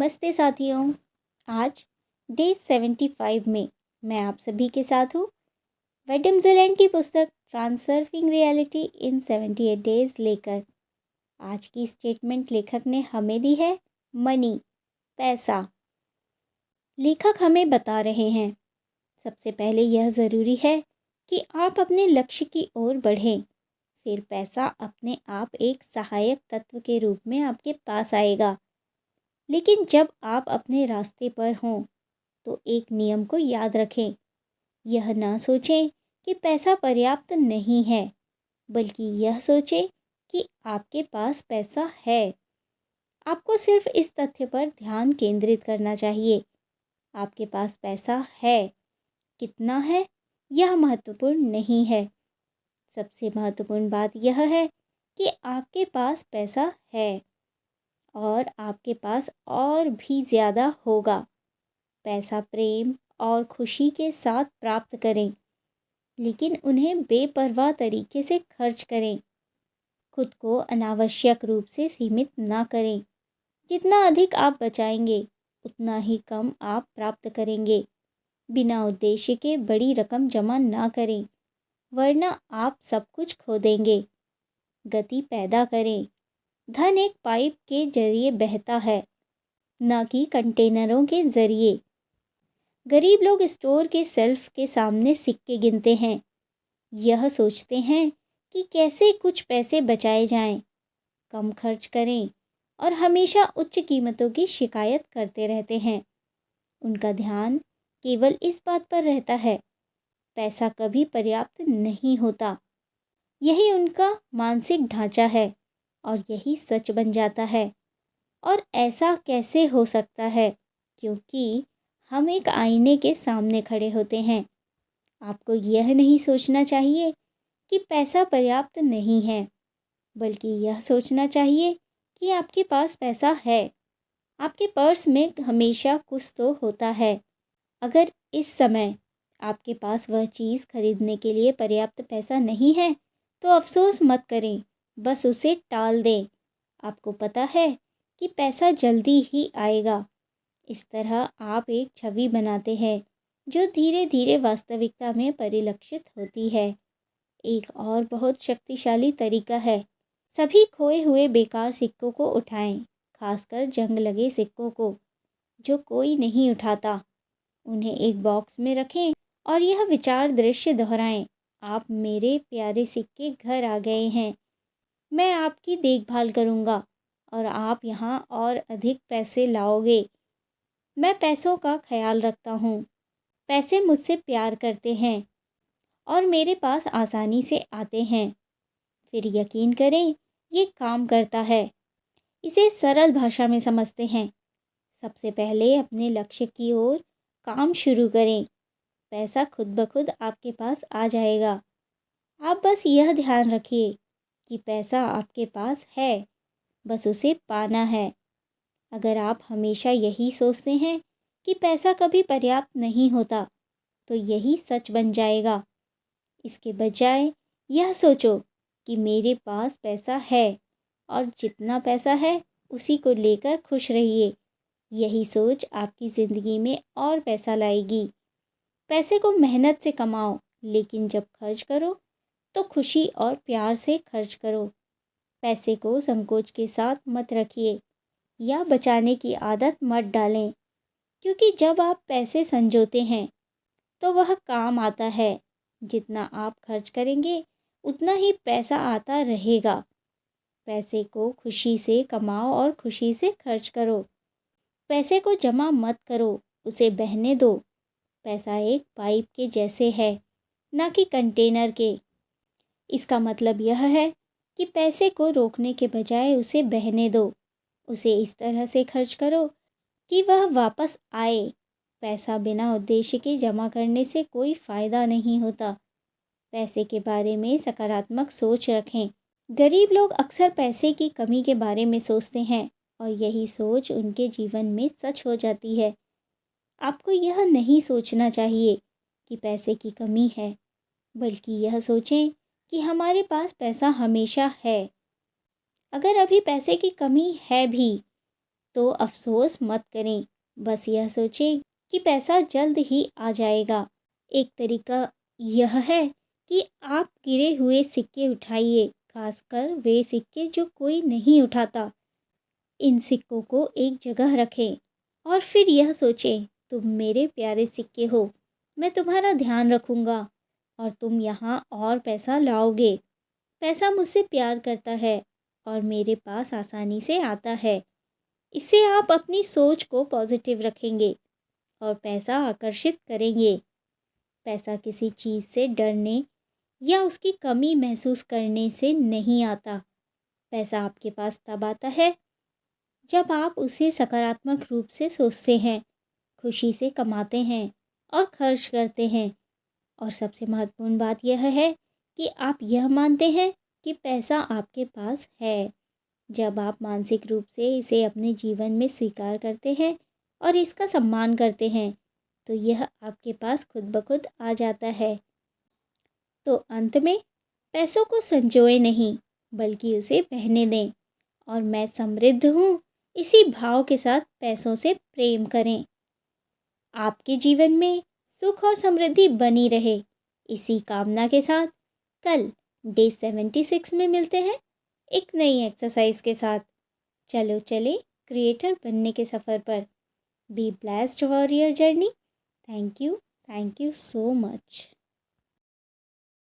नमस्ते साथियों। आज डे 75 में मैं आप सभी के साथ हूँ। वेडम ज़ेलैंड की पुस्तक ट्रांसर्फिंग रियलिटी इन 78 डेज लेकर। आज की स्टेटमेंट लेखक ने हमें दी है मनी, पैसा। लेखक हमें बता रहे हैं सबसे पहले यह ज़रूरी है कि आप अपने लक्ष्य की ओर बढ़ें, फिर पैसा अपने आप एक सहायक तत्व के रूप में आपके पास आएगा। लेकिन जब आप अपने रास्ते पर हों तो एक नियम को याद रखें। यह ना सोचें कि पैसा पर्याप्त नहीं है, बल्कि यह सोचें कि आपके पास पैसा है। आपको सिर्फ इस तथ्य पर ध्यान केंद्रित करना चाहिए। आपके पास पैसा है, कितना है यह महत्वपूर्ण नहीं है। सबसे महत्वपूर्ण बात यह है कि आपके पास पैसा है और आपके पास और भी ज़्यादा होगा। पैसा प्रेम और खुशी के साथ प्राप्त करें, लेकिन उन्हें बेपरवाह तरीके से खर्च करें। खुद को अनावश्यक रूप से सीमित ना करें। जितना अधिक आप बचाएंगे, उतना ही कम आप प्राप्त करेंगे। बिना उद्देश्य के बड़ी रकम जमा ना करें, वरना आप सब कुछ खो देंगे। गति पैदा करें। धन एक पाइप के जरिए बहता है, न कि कंटेनरों के जरिए। गरीब लोग स्टोर के सेल्फ के सामने सिक्के गिनते हैं। यह सोचते हैं कि कैसे कुछ पैसे बचाए जाएं, कम खर्च करें और हमेशा उच्च कीमतों की शिकायत करते रहते हैं। उनका ध्यान केवल इस बात पर रहता है, पैसा कभी पर्याप्त नहीं होता। यही उनका मानसिक ढांचा है और यही सच बन जाता है। और ऐसा कैसे हो सकता है? क्योंकि हम एक आईने के सामने खड़े होते हैं। आपको यह नहीं सोचना चाहिए कि पैसा पर्याप्त नहीं है, बल्कि यह सोचना चाहिए कि आपके पास पैसा है। आपके पर्स में हमेशा कुछ तो होता है। अगर इस समय आपके पास वह चीज़ खरीदने के लिए पर्याप्त पैसा नहीं है, तो अफसोस मत करें, बस उसे टाल दें। आपको पता है कि पैसा जल्दी ही आएगा। इस तरह आप एक छवि बनाते हैं जो धीरे धीरे वास्तविकता में परिलक्षित होती है। एक और बहुत शक्तिशाली तरीका है, सभी खोए हुए बेकार सिक्कों को उठाएं, खासकर जंग लगे सिक्कों को जो कोई नहीं उठाता। उन्हें एक बॉक्स में रखें और यह विचार दृश्य दोहराएं, आप मेरे प्यारे सिक्के घर आ गए हैं। मैं आपकी देखभाल करूँगा और आप यहाँ और अधिक पैसे लाओगे। मैं पैसों का ख्याल रखता हूँ। पैसे मुझसे प्यार करते हैं और मेरे पास आसानी से आते हैं। फिर यकीन करें, ये काम करता है। इसे सरल भाषा में समझते हैं। सबसे पहले अपने लक्ष्य की ओर काम शुरू करें। पैसा खुद ब खुद आपके पास आ जाएगा। आप बस यह ध्यान रखिए कि पैसा आपके पास है, बस उसे पाना है। अगर आप हमेशा यही सोचते हैं कि पैसा कभी पर्याप्त नहीं होता, तो यही सच बन जाएगा। इसके बजाय यह सोचो कि मेरे पास पैसा है और जितना पैसा है उसी को लेकर खुश रहिए। यही सोच आपकी ज़िंदगी में और पैसा लाएगी। पैसे को मेहनत से कमाओ, लेकिन जब खर्च करो तो खुशी और प्यार से खर्च करो। पैसे को संकोच के साथ मत रखिए या बचाने की आदत मत डालें, क्योंकि जब आप पैसे संजोते हैं तो वह काम आता है। जितना आप खर्च करेंगे, उतना ही पैसा आता रहेगा। पैसे को खुशी से कमाओ और खुशी से खर्च करो। पैसे को जमा मत करो, उसे बहने दो। पैसा एक पाइप के जैसे है, ना कि कंटेनर के। इसका मतलब यह है कि पैसे को रोकने के बजाय उसे बहने दो। उसे इस तरह से खर्च करो कि वह वापस आए। पैसा बिना उद्देश्य के जमा करने से कोई फ़ायदा नहीं होता। पैसे के बारे में सकारात्मक सोच रखें। गरीब लोग अक्सर पैसे की कमी के बारे में सोचते हैं और यही सोच उनके जीवन में सच हो जाती है। आपको यह नहीं सोचना चाहिए कि पैसे की कमी है, बल्कि यह सोचें कि हमारे पास पैसा हमेशा है। अगर अभी पैसे की कमी है भी, तो अफसोस मत करें, बस यह सोचें कि पैसा जल्द ही आ जाएगा। एक तरीका यह है कि आप गिरे हुए सिक्के उठाइए, खासकर वे सिक्के जो कोई नहीं उठाता। इन सिक्कों को एक जगह रखें और फिर यह सोचें, तुम मेरे प्यारे सिक्के हो, मैं तुम्हारा ध्यान रखूँगा और तुम यहाँ और पैसा लाओगे। पैसा मुझसे प्यार करता है और मेरे पास आसानी से आता है। इससे आप अपनी सोच को पॉजिटिव रखेंगे और पैसा आकर्षित करेंगे। पैसा किसी चीज़ से डरने या उसकी कमी महसूस करने से नहीं आता। पैसा आपके पास तब आता है जब आप उसे सकारात्मक रूप से सोचते हैं, खुशी से कमाते हैं और खर्च करते हैं। और सबसे महत्वपूर्ण बात यह है कि आप यह मानते हैं कि पैसा आपके पास है। जब आप मानसिक रूप से इसे अपने जीवन में स्वीकार करते हैं और इसका सम्मान करते हैं, तो यह आपके पास खुद ब खुद आ जाता है। तो अंत में, पैसों को संजोए नहीं, बल्कि उसे बहने दें और मैं समृद्ध हूँ इसी भाव के साथ पैसों से प्रेम करें। आपके जीवन में सुख और समृद्धि बनी रहे, इसी कामना के साथ कल डे 76 में मिलते हैं एक नई एक्सरसाइज के साथ। चलो चले क्रिएटर बनने के सफ़र पर। Be blessed for your journey. Thank you so much.